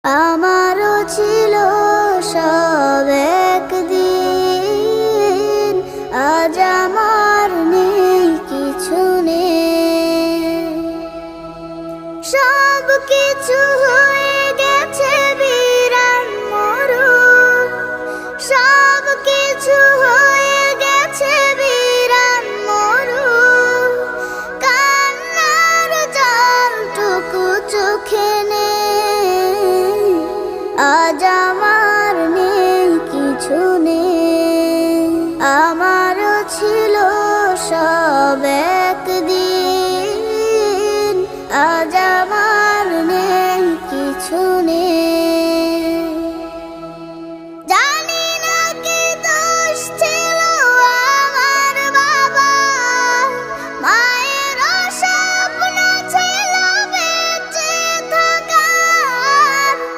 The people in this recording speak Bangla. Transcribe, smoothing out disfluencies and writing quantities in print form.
আমারও ছিল সব একদিন, আজ আমার নেই কিছু নেই। সব কিছু হয়ে গেছে বিরান মরুর, সব কিছু হয়ে গেছে বিরান মরুর। কান্নার জলটুকু চোখে নেই, আজ আমার